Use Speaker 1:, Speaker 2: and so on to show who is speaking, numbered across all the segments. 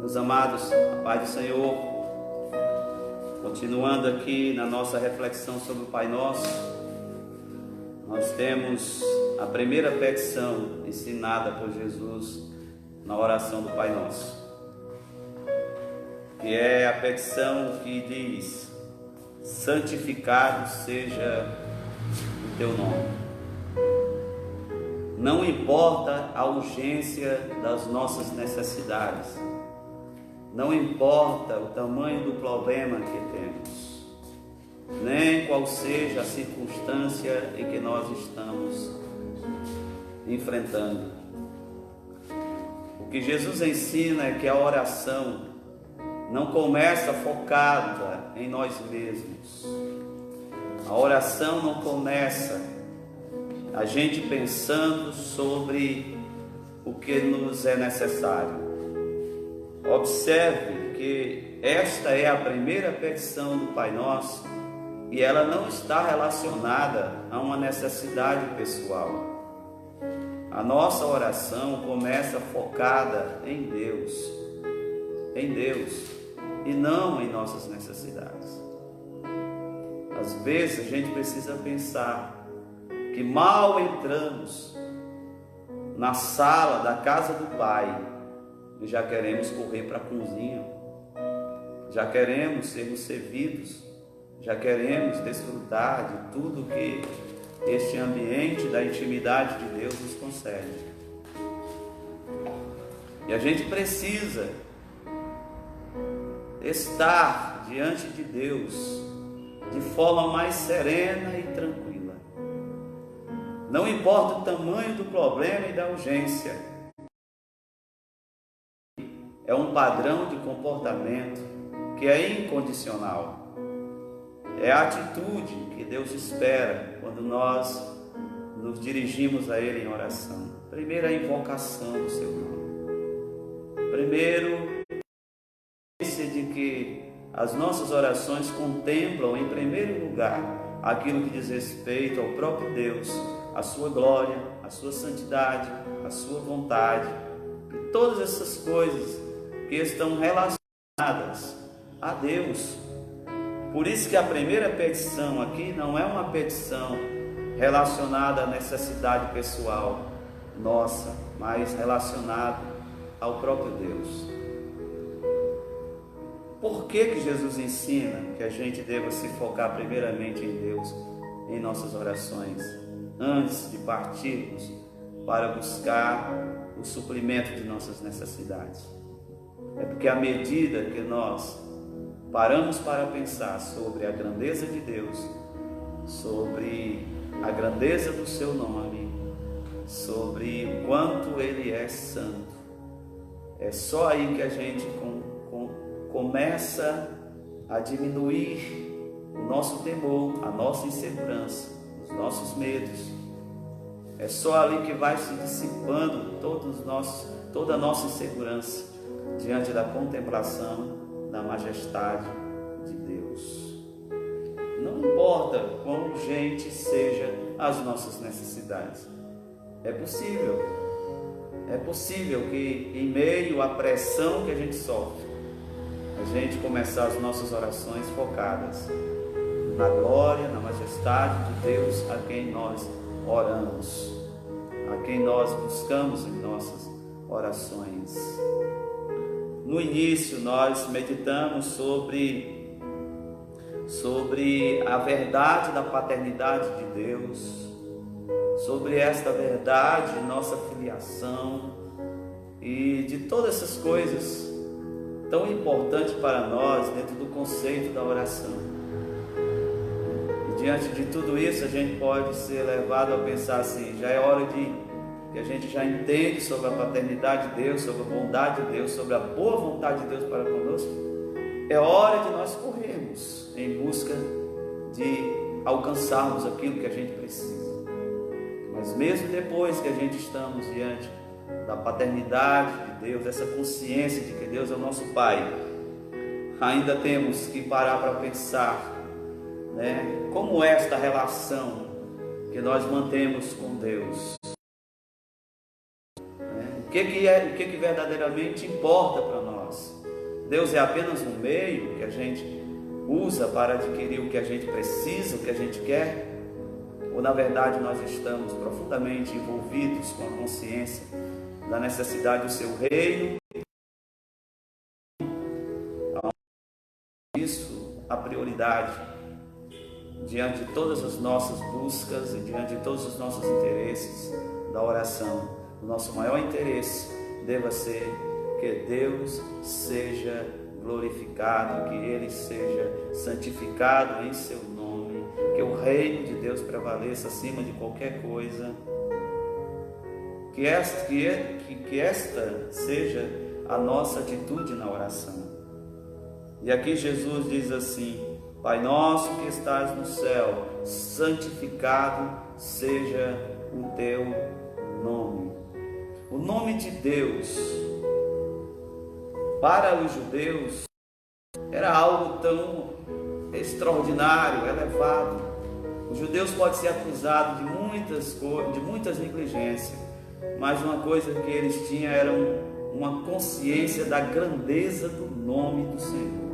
Speaker 1: Meus amados, a paz do Senhor. Continuando aqui na nossa reflexão sobre o Pai Nosso, nós temos a primeira petição ensinada por Jesus na oração do Pai Nosso, que é a petição que diz: santificado seja o teu nome. Não importa a urgência das nossas necessidades, não importa o tamanho do problema que temos, nem qual seja a circunstância em que nós estamos enfrentando. O que Jesus ensina é que a oração não começa focada em nós mesmos. A oração não começa a gente pensando sobre o que nos é necessário. Observe que esta é a primeira petição do Pai Nosso e ela não está relacionada a uma necessidade pessoal. A nossa oração começa focada em Deus e não em nossas necessidades. Às vezes a gente precisa pensar que mal entramos na sala da casa do Pai e já queremos correr para a cozinha, já queremos sermos servidos, já queremos desfrutar de tudo que este ambiente da intimidade de Deus nos concede. E a gente precisa estar diante de Deus de forma mais serena e tranquila. Não importa o tamanho do problema e da urgência, é um padrão de comportamento que é incondicional. É a atitude que Deus espera quando nós nos dirigimos a Ele em oração. Primeiro, a invocação do seu nome. Primeiro, a de que as nossas orações contemplam, em primeiro lugar, aquilo que diz respeito ao próprio Deus, a sua glória, a sua santidade, a sua vontade, e todas essas coisas que estão relacionadas a Deus. Por isso que a primeira petição aqui não é uma petição relacionada à necessidade pessoal nossa, mas relacionada ao próprio Deus. Por que Jesus ensina que a gente deva se focar primeiramente em Deus em nossas orações, antes de partirmos para buscar o suprimento de nossas necessidades? É porque à medida que nós paramos para pensar sobre a grandeza de Deus, sobre a grandeza do seu nome, sobre o quanto Ele é santo, é só aí que a gente começa a diminuir o nosso temor, a nossa insegurança, os nossos medos. É só ali que vai se dissipando toda a nossa insegurança diante da contemplação da majestade de Deus. Não importa quão urgente sejam as nossas necessidades. É possível que em meio à pressão que a gente sofre, a gente começar as nossas orações focadas na glória, na majestade de Deus a quem nós oramos, a quem nós buscamos em nossas orações. No início nós meditamos sobre a verdade da paternidade de Deus, sobre esta verdade de nossa filiação e de todas essas coisas tão importantes para nós dentro do conceito da oração. E diante de tudo isso a gente pode ser levado a pensar assim: já é hora de que a gente já entende sobre a paternidade de Deus, sobre a bondade de Deus, sobre a boa vontade de Deus para conosco. É hora de nós corrermos em busca de alcançarmos aquilo que a gente precisa. Mas mesmo depois que a gente estamos diante da paternidade de Deus, essa consciência de que Deus é o nosso Pai, ainda temos que parar para pensar, como é esta relação que nós mantemos com Deus. O que verdadeiramente importa para nós? Deus é apenas um meio que a gente usa para adquirir o que a gente precisa, o que a gente quer? Ou na verdade nós estamos profundamente envolvidos com a consciência da necessidade do seu reino? Isso a prioridade diante de todas as nossas buscas e diante de todos os nossos interesses da oração. O nosso maior interesse deva ser que Deus seja glorificado, que Ele seja santificado em seu nome, que o reino de Deus prevaleça acima de qualquer coisa, que esta seja a nossa atitude na oração. E aqui Jesus diz assim: Pai nosso que estás no céu, santificado seja o teu nome. O nome de Deus, para os judeus, era algo tão extraordinário, elevado. Os judeus podem ser acusados de muitas negligências, mas uma coisa que eles tinham era uma consciência da grandeza do nome do Senhor.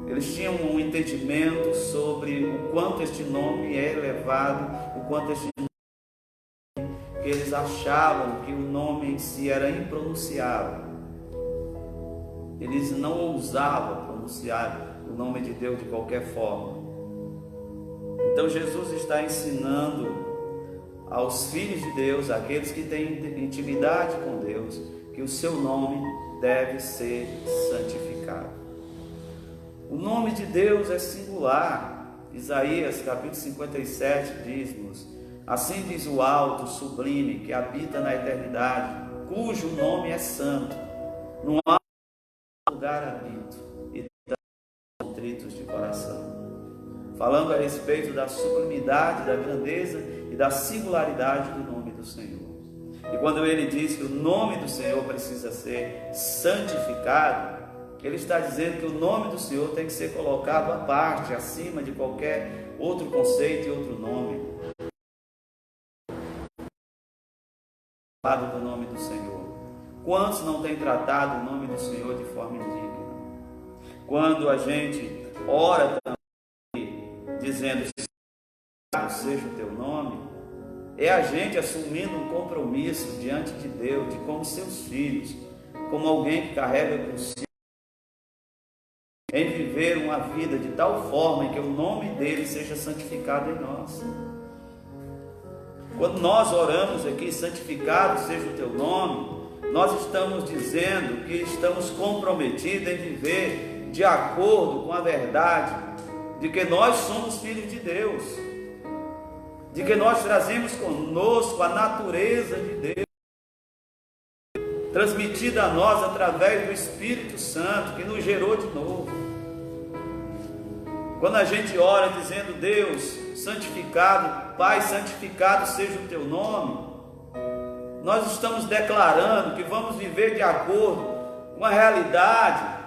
Speaker 1: Eles tinham um entendimento sobre o quanto este nome é elevado, o quanto este nome, que eles achavam que o nome em si era impronunciável. Eles não ousavam pronunciar o nome de Deus de qualquer forma. Então Jesus está ensinando aos filhos de Deus, aqueles que têm intimidade com Deus, que o seu nome deve ser santificado. O nome de Deus é singular. Isaías capítulo 57 diz-nos: assim diz o alto, sublime, que habita na eternidade, cujo nome é santo. No alto lugar habito, e contritos de coração. Falando a respeito da sublimidade, da grandeza e da singularidade do nome do Senhor. E quando ele diz que o nome do Senhor precisa ser santificado, ele está dizendo que o nome do Senhor tem que ser colocado à parte, acima de qualquer outro conceito e outro nome. Falado do nome do Senhor. Quantos não têm tratado o nome do Senhor de forma indigna? Quando a gente ora também, dizendo seja o teu nome, é a gente assumindo um compromisso diante de Deus, de como seus filhos, como alguém que carrega consigo, em viver uma vida de tal forma em que o nome dele seja santificado em nós. Quando nós oramos aqui, santificado seja o teu nome, nós estamos dizendo que estamos comprometidos em viver de acordo com a verdade de que nós somos filhos de Deus, de que nós trazemos conosco a natureza de Deus, transmitida a nós através do Espírito Santo, que nos gerou de novo. Quando a gente ora dizendo: Deus, santificado, Pai, santificado seja o teu nome, nós estamos declarando que vamos viver de acordo com a realidade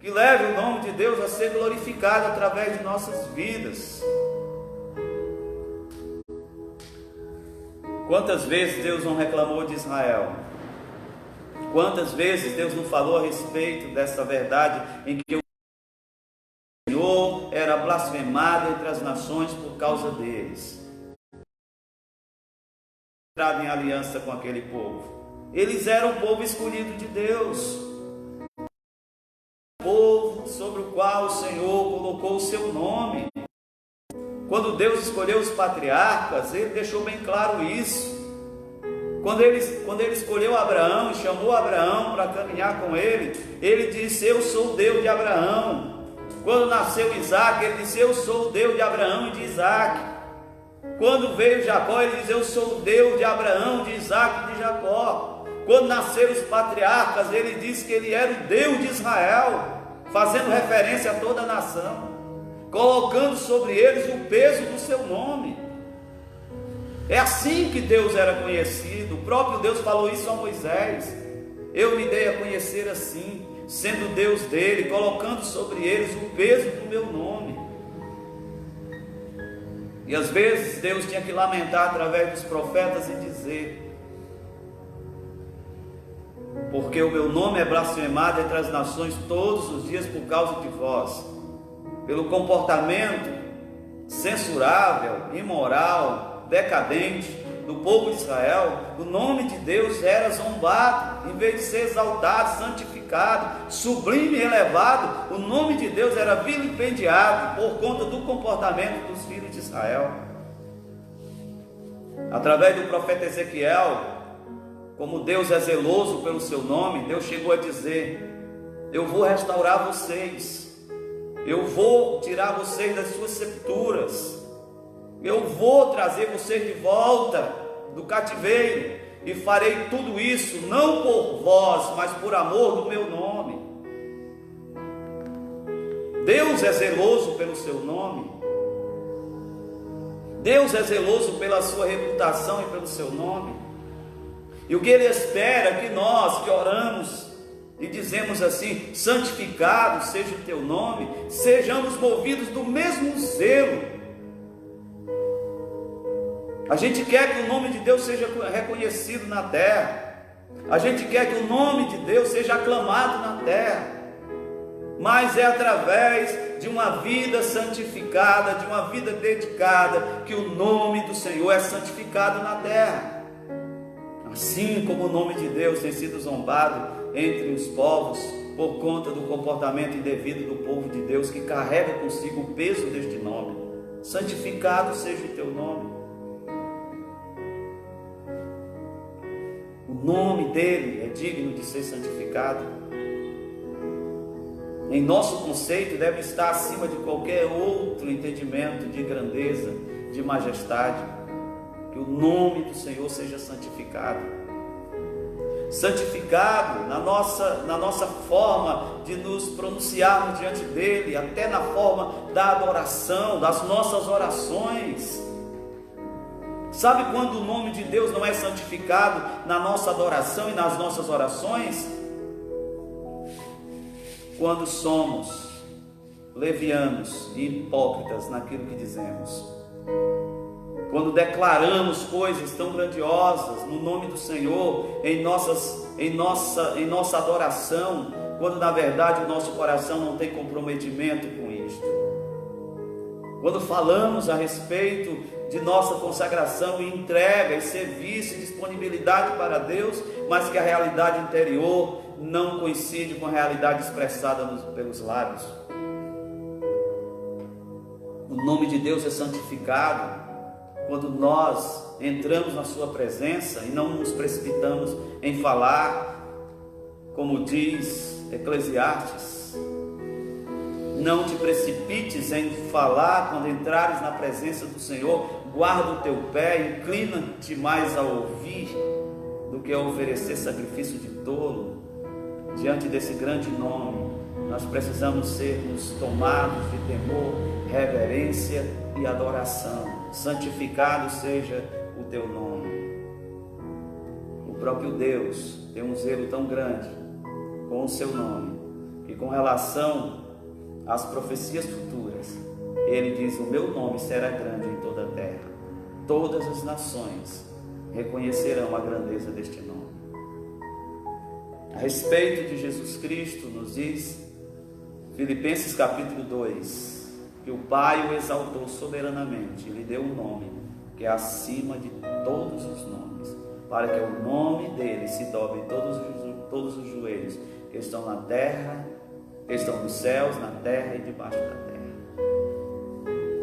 Speaker 1: que leve o nome de Deus a ser glorificado através de nossas vidas. Quantas vezes Deus não reclamou de Israel? Quantas vezes Deus não falou a respeito dessa verdade em que o Senhor era blasfemado entre as nações por causa deles? Entrado em aliança com aquele povo. Eles eram o povo escolhido de Deus, o povo sobre o qual o Senhor colocou o seu nome. Quando Deus escolheu os patriarcas, Ele deixou bem claro isso. Quando ele escolheu Abraão e chamou Abraão para caminhar com Ele, Ele disse: eu sou o Deus de Abraão. Quando nasceu Isaac, Ele disse: eu sou o Deus de Abraão e de Isaac. Quando veio Jacó, Ele disse: eu sou o Deus de Abraão, de Isaac e de Jacó. Quando nasceram os patriarcas, Ele disse que Ele era o Deus de Israel, fazendo referência a toda a nação, colocando sobre eles o peso do seu nome. É assim que Deus era conhecido. O próprio Deus falou isso a Moisés: eu me dei a conhecer assim, sendo Deus dele, colocando sobre eles o peso do meu nome. E às vezes Deus tinha que lamentar através dos profetas e dizer: porque o meu nome é blasfemado entre as nações todos os dias por causa de vós, pelo comportamento censurável, imoral, decadente do povo de Israel. O nome de Deus era zombado, em vez de ser exaltado, santificado, sublime e elevado, o nome de Deus era vilipendiado por conta do comportamento dos filhos de Israel. Através do profeta Ezequiel, como Deus é zeloso pelo seu nome, Deus chegou a dizer: eu vou restaurar vocês, eu vou tirar vocês das suas sepulturas, eu vou trazer vocês de volta do cativeiro, e farei tudo isso não por vós, mas por amor do meu nome. Deus é zeloso pelo seu nome, Deus é zeloso pela sua reputação e pelo seu nome. E o que Ele espera é que nós que oramos e dizemos assim: santificado seja o teu nome, sejamos movidos do mesmo zelo. A gente quer que o nome de Deus seja reconhecido na terra, a gente quer que o nome de Deus seja aclamado na terra, mas é através de uma vida santificada, de uma vida dedicada, que o nome do Senhor é santificado na terra. Assim como o nome de Deus tem sido zombado entre os povos por conta do comportamento indevido do povo de Deus, que carrega consigo o peso deste nome. Santificado seja o teu nome. O nome dele é digno de ser santificado. Em nosso conceito deve estar acima de qualquer outro entendimento de grandeza, de majestade. Que o nome do Senhor seja santificado. Santificado na nossa forma de nos pronunciarmos diante dele, até na forma da adoração, das nossas orações. Sabe quando o nome de Deus não é santificado na nossa adoração e nas nossas orações? Quando somos levianos e hipócritas naquilo que dizemos. Quando declaramos coisas tão grandiosas no nome do Senhor em nossa adoração, quando na verdade o nosso coração não tem comprometimento com isto. Quando falamos a respeito de nossa consagração e entrega e serviço e disponibilidade para Deus, mas que a realidade interior não coincide com a realidade expressada pelos lábios. O nome de Deus é santificado quando nós entramos na sua presença e não nos precipitamos em falar, como diz Eclesiastes: não te precipites em falar quando entrares na presença do Senhor, guarda o teu pé, inclina-te mais a ouvir do que a oferecer sacrifício de tolo. Diante desse grande nome, nós precisamos sermos tomados de temor, reverência e adoração. Santificado seja o teu nome. O próprio Deus tem um zelo tão grande com o seu nome, que com relação às profecias futuras, ele diz: o meu nome será grande em toda a terra, todas as nações reconhecerão a grandeza deste nome. A respeito de Jesus Cristo, nos diz Filipenses capítulo 2, que o Pai o exaltou soberanamente e lhe deu um nome que é acima de todos os nomes, para que o nome dele se dobre todos os joelhos que estão na terra, que estão nos céus, na terra e debaixo da terra.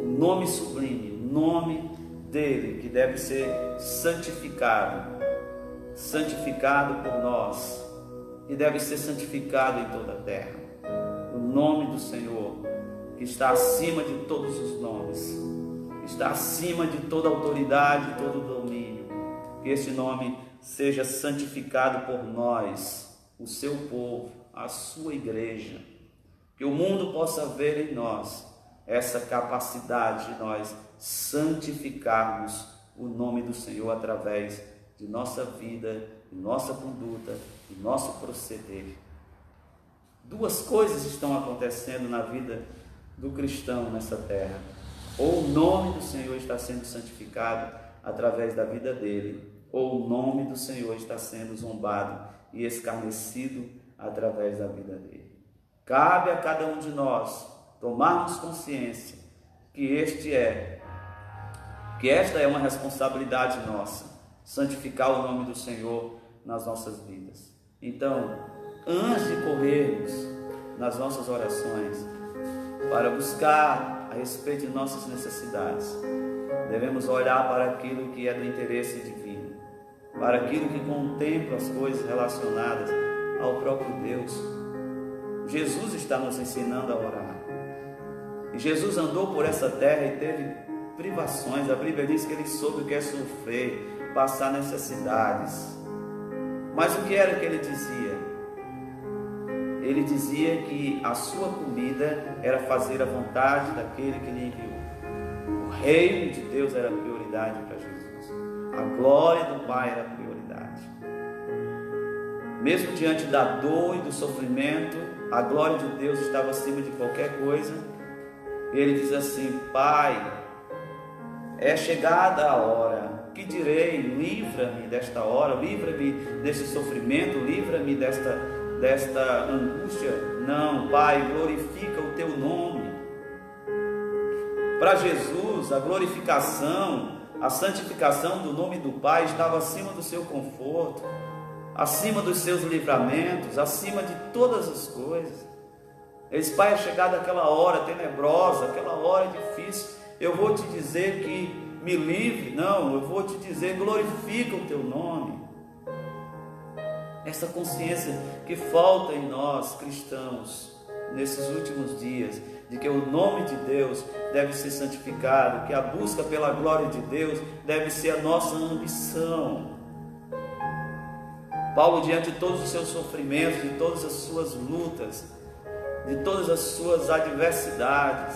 Speaker 1: O nome sublime, o nome dele que deve ser santificado por nós, e deve ser santificado em toda a terra. O nome do Senhor, que está acima de todos os nomes, está acima de toda autoridade, todo domínio. Que este nome seja santificado por nós, o seu povo, a sua igreja. Que o mundo possa ver em nós essa capacidade de nós santificarmos o nome do Senhor através de nossa vida, de nossa conduta, de nosso proceder. Duas coisas estão acontecendo na vida do cristão nessa terra: ou o nome do Senhor está sendo santificado através da vida dele, ou o nome do Senhor está sendo zombado e escarnecido através da vida dele. Cabe a cada um de nós tomarmos consciência que esta é uma responsabilidade nossa, santificar o nome do Senhor nas nossas vidas. Então, antes de corrermos nas nossas orações para buscar a respeito de nossas necessidades, devemos olhar para aquilo que é do interesse divino, para aquilo que contempla as coisas relacionadas ao próprio Deus. Jesus está nos ensinando a orar. E Jesus andou por essa terra e teve privações. A Bíblia diz que ele soube o que é sofrer, passar necessidades. Mas o que era que ele dizia? Ele dizia que a sua comida era fazer a vontade daquele que lhe enviou. O reino de Deus era prioridade para Jesus. A glória do Pai era prioridade. Mesmo diante da dor e do sofrimento, a glória de Deus estava acima de qualquer coisa. Ele diz assim: Pai, é chegada a hora, que direi? Livra-me desta hora, livra-me desse sofrimento, livra-me desta angústia. Não, Pai, glorifica o teu nome. Para Jesus, a glorificação, a santificação do nome do Pai estava acima do seu conforto, acima dos seus livramentos, acima de todas as coisas. Ele diz: Pai, é chegada aquela hora tenebrosa, aquela hora difícil, eu vou te dizer que me livre. Não, eu vou te dizer, glorifica o teu nome. Essa consciência que falta em nós cristãos nesses últimos dias, de que o nome de Deus deve ser santificado, que a busca pela glória de Deus deve ser a nossa ambição. Paulo, diante de todos os seus sofrimentos, de todas as suas lutas, de todas as suas adversidades,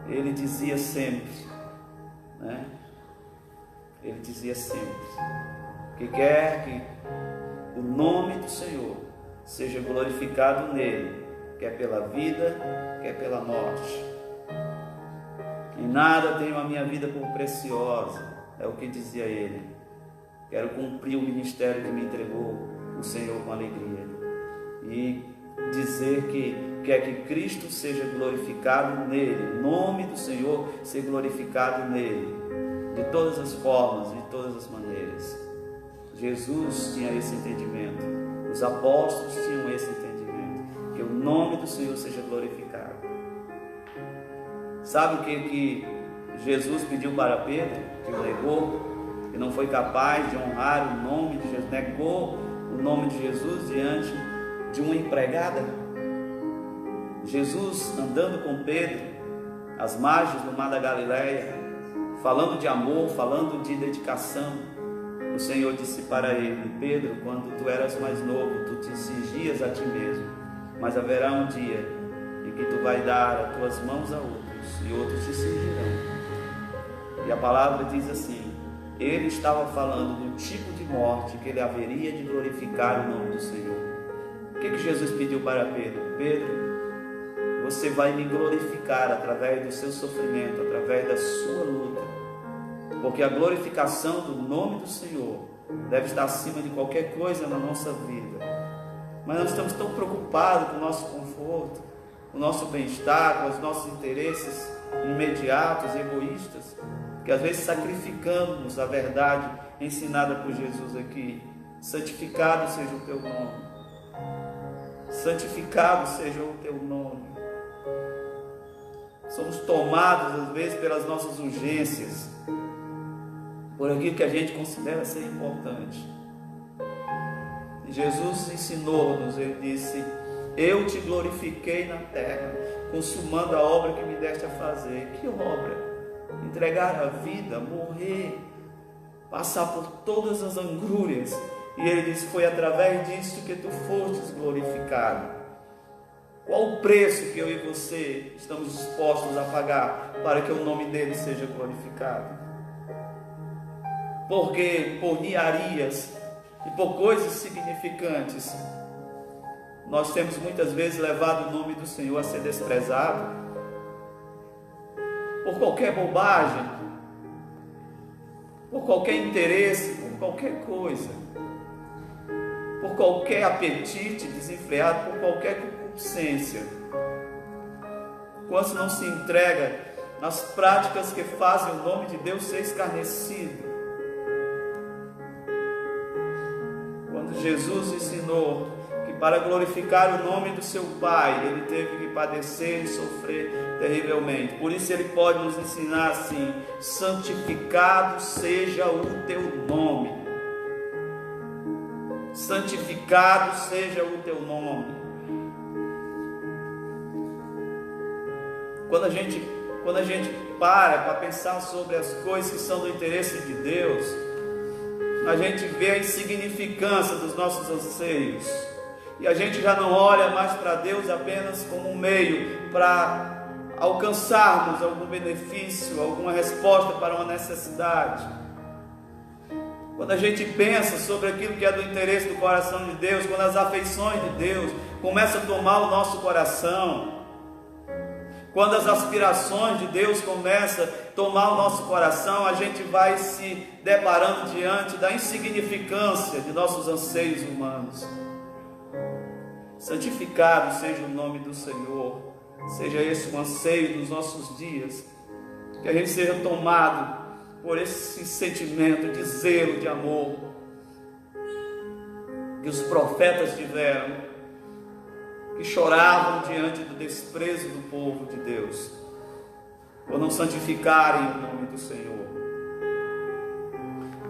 Speaker 1: ele dizia sempre, Ele dizia sempre que quer que o nome do Senhor seja glorificado nele, quer pela vida, quer pela morte. Em nada tenho a minha vida por preciosa, é o que dizia ele. Quero cumprir o ministério que me entregou o Senhor com alegria. E dizer que quer que Cristo seja glorificado nele, o nome do Senhor ser glorificado nele, de todas as formas, de todas as maneiras. Jesus tinha esse entendimento, os apóstolos tinham esse entendimento, que o nome do Senhor seja glorificado. Sabe o que Jesus pediu para Pedro, que o negou, que não foi capaz de honrar o nome de Jesus, negou o nome de Jesus diante de uma empregada? Jesus andando com Pedro às margens do mar da Galileia, falando de amor, falando de dedicação, o Senhor disse para ele: Pedro, quando tu eras mais novo, tu te cingias a ti mesmo, mas haverá um dia em que tu vai dar as tuas mãos a outros, e outros te cingirão. E a palavra diz assim: ele estava falando do tipo de morte que ele haveria de glorificar o nome do Senhor. O que Jesus pediu para Pedro? Pedro, você vai me glorificar através do seu sofrimento, através da sua luta, porque a glorificação do nome do Senhor deve estar acima de qualquer coisa na nossa vida. Mas nós estamos tão preocupados com o nosso conforto, com o nosso bem-estar, com os nossos interesses imediatos, egoístas, que às vezes sacrificamos a verdade ensinada por Jesus aqui. Santificado seja o teu nome. Santificado seja o teu nome. Somos tomados às vezes pelas nossas urgências, por aquilo que a gente considera ser importante. E Jesus ensinou-nos, ele disse: eu te glorifiquei na terra, consumando a obra que me deste a fazer. Que obra? Entregar a vida, morrer, passar por todas as angúrias. E ele disse: foi através disso que tu fostes glorificado. Qual o preço que eu e você estamos dispostos a pagar para que o nome dele seja glorificado? Porque por niarias e por coisas significantes, nós temos muitas vezes levado o nome do Senhor a ser desprezado. Por qualquer bobagem, por qualquer interesse, por qualquer coisa. por qualquer apetite desenfreado, por qualquer concupiscência. Quantos não se entrega nas práticas que fazem o nome de Deus ser escarnecido? Quando Jesus ensinou que para glorificar o nome do seu Pai, ele teve que padecer e sofrer terrivelmente. Por isso ele pode nos ensinar assim: santificado seja o teu nome. Santificado seja o teu nome. Quando a gente para pensar sobre as coisas que são do interesse de Deus, a gente vê a insignificância dos nossos anseios, e a gente já não olha mais para Deus apenas como um meio para alcançarmos algum benefício, alguma resposta para uma necessidade. Quando a gente pensa sobre aquilo que é do interesse do coração de Deus, quando as afeições de Deus começam a tomar o nosso coração, quando as aspirações de Deus começam a tomar o nosso coração, a gente vai se deparando diante da insignificância de nossos anseios humanos. Santificado seja o nome do Senhor, seja esse o anseio dos nossos dias, que a gente seja tomado por esse sentimento de zelo, de amor, que os profetas tiveram, que choravam diante do desprezo do povo de Deus, por não santificarem o nome do Senhor.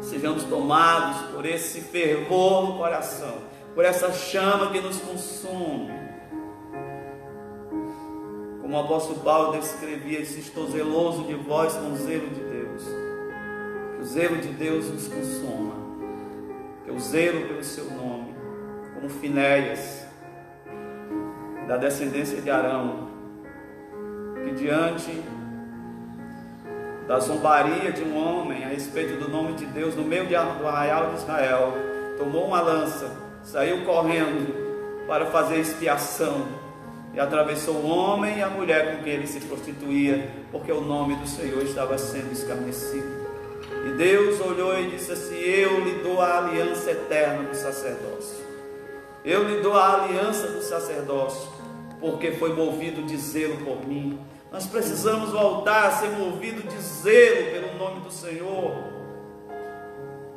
Speaker 1: Sejamos tomados por esse fervor no coração, por essa chama que nos consome. Como o apóstolo Paulo descrevia: estou zeloso de vós com o zelo de Deus. Que o zelo de Deus nos consuma, que o zelo pelo seu nome, como Finéias, da descendência de Arão, que diante da zombaria de um homem a respeito do nome de Deus no meio do arraial de Israel, tomou uma lança, saiu correndo para fazer expiação e atravessou o homem e a mulher com quem ele se prostituía, porque o nome do Senhor estava sendo escarnecido. E Deus olhou e disse assim: eu lhe dou a aliança eterna do sacerdócio. Eu lhe dou a aliança do sacerdócio, porque foi movido de zelo por mim. Nós precisamos voltar a ser movidos de zelo pelo nome do Senhor,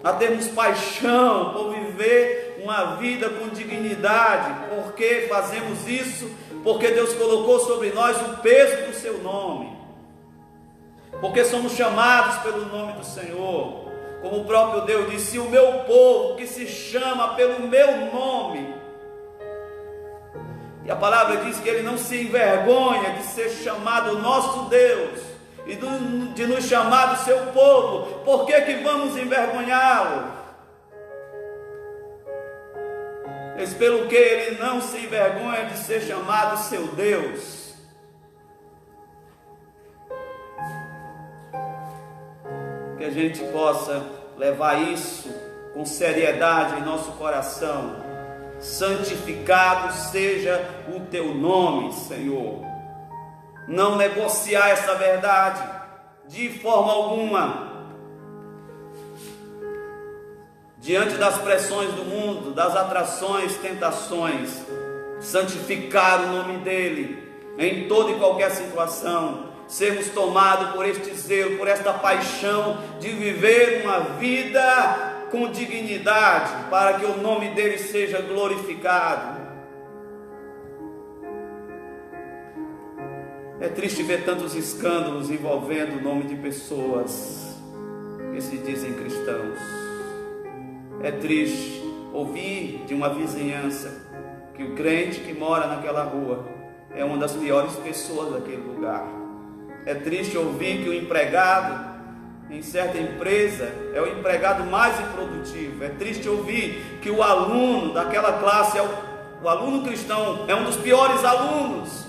Speaker 1: a termos paixão por viver uma vida com dignidade. Porque fazemos isso? Porque Deus colocou sobre nós o peso do seu nome, porque somos chamados pelo nome do Senhor. Como o próprio Deus disse: o meu povo que se chama pelo meu nome. E a palavra diz que Ele não se envergonha de ser chamado nosso Deus e de nos chamar do seu povo. Por que vamos envergonhá-lo? Mas pelo que Ele não se envergonha de ser chamado seu Deus. Que a gente possa levar isso com seriedade em nosso coração. Santificado seja o teu nome, Senhor. Não negociar essa verdade de forma alguma. Diante das pressões do mundo, das atrações, tentações, santificar o nome dEle em toda e qualquer situação. Sermos tomados por este zelo, por esta paixão de viver uma vida com dignidade, para que o nome dele seja glorificado. É triste ver tantos escândalos envolvendo o nome de pessoas que se dizem cristãos. É triste ouvir de uma vizinhança que o crente que mora naquela rua é uma das piores pessoas daquele lugar. É triste ouvir que o empregado em certa empresa é o empregado mais improdutivo. É triste ouvir que o aluno daquela classe, o aluno cristão, é um dos piores alunos,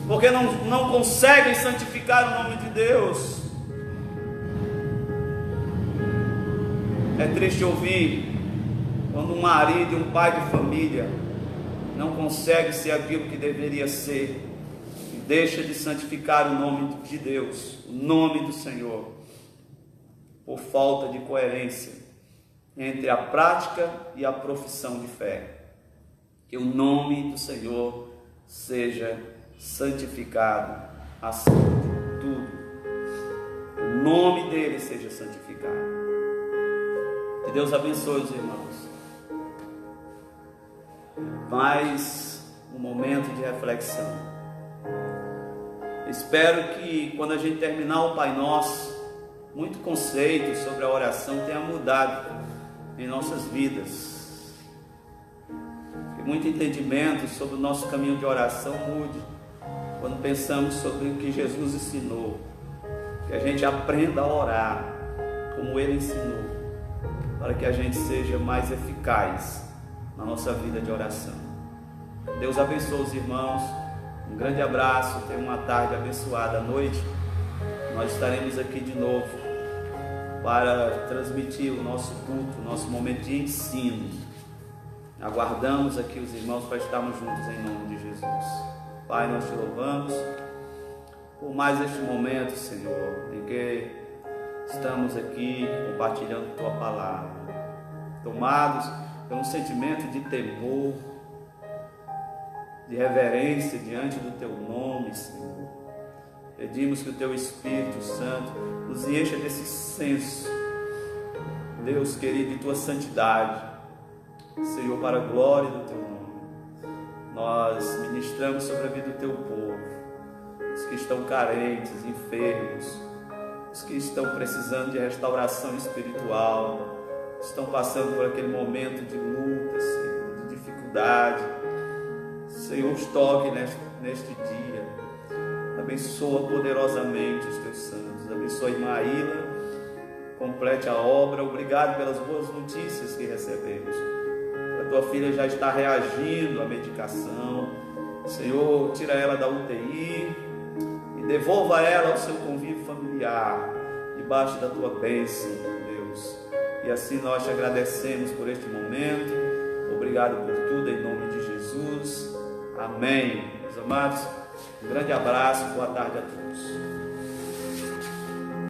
Speaker 1: porque não conseguem santificar o nome de Deus. É triste ouvir quando um marido e um pai de família não consegue ser aquilo que deveria ser, e deixa de santificar o nome de Deus, o nome do Senhor, por falta de coerência, entre a prática e a profissão de fé. Que o nome do Senhor seja santificado acima de tudo. O nome dele seja santificado. Que Deus abençoe os irmãos. Mais um momento de reflexão. Espero que quando a gente terminar o Pai Nosso, muito conceito sobre a oração tenha mudado em nossas vidas. Que muito entendimento sobre o nosso caminho de oração mude quando pensamos sobre o que Jesus ensinou. Que a gente aprenda a orar como Ele ensinou, para que a gente seja mais eficaz na nossa vida de oração. Deus abençoe os irmãos. Um grande abraço. Tenha uma tarde abençoada. À noite nós estaremos aqui de novo para transmitir o nosso culto, o nosso momento de ensino. Aguardamos aqui os irmãos para estarmos juntos em nome de Jesus. Pai, nós te louvamos por mais este momento, Senhor, em que estamos aqui compartilhando Tua palavra, tomados por um sentimento de temor, de reverência diante do Teu nome, Senhor. Pedimos que o Teu Espírito Santo nos encha desse senso, Deus querido, de Tua santidade, Senhor, para a glória do Teu nome. Nós ministramos sobre a vida do Teu povo, os que estão carentes, enfermos, os que estão precisando de restauração espiritual, estão passando por aquele momento de luta, Senhor, de dificuldade. Senhor, os toque neste dia. Abençoa poderosamente os Teus santos. Abençoa a irmã Aila, complete a obra. Obrigado pelas boas notícias que recebemos. A Tua filha já está reagindo à medicação. Senhor, tira ela da UTI e devolva ela ao seu convívio familiar, debaixo da Tua bênção, Deus. E assim nós te agradecemos por este momento. Obrigado por tudo, em nome de Jesus. Amém. Meus amados, um grande abraço, boa tarde a todos.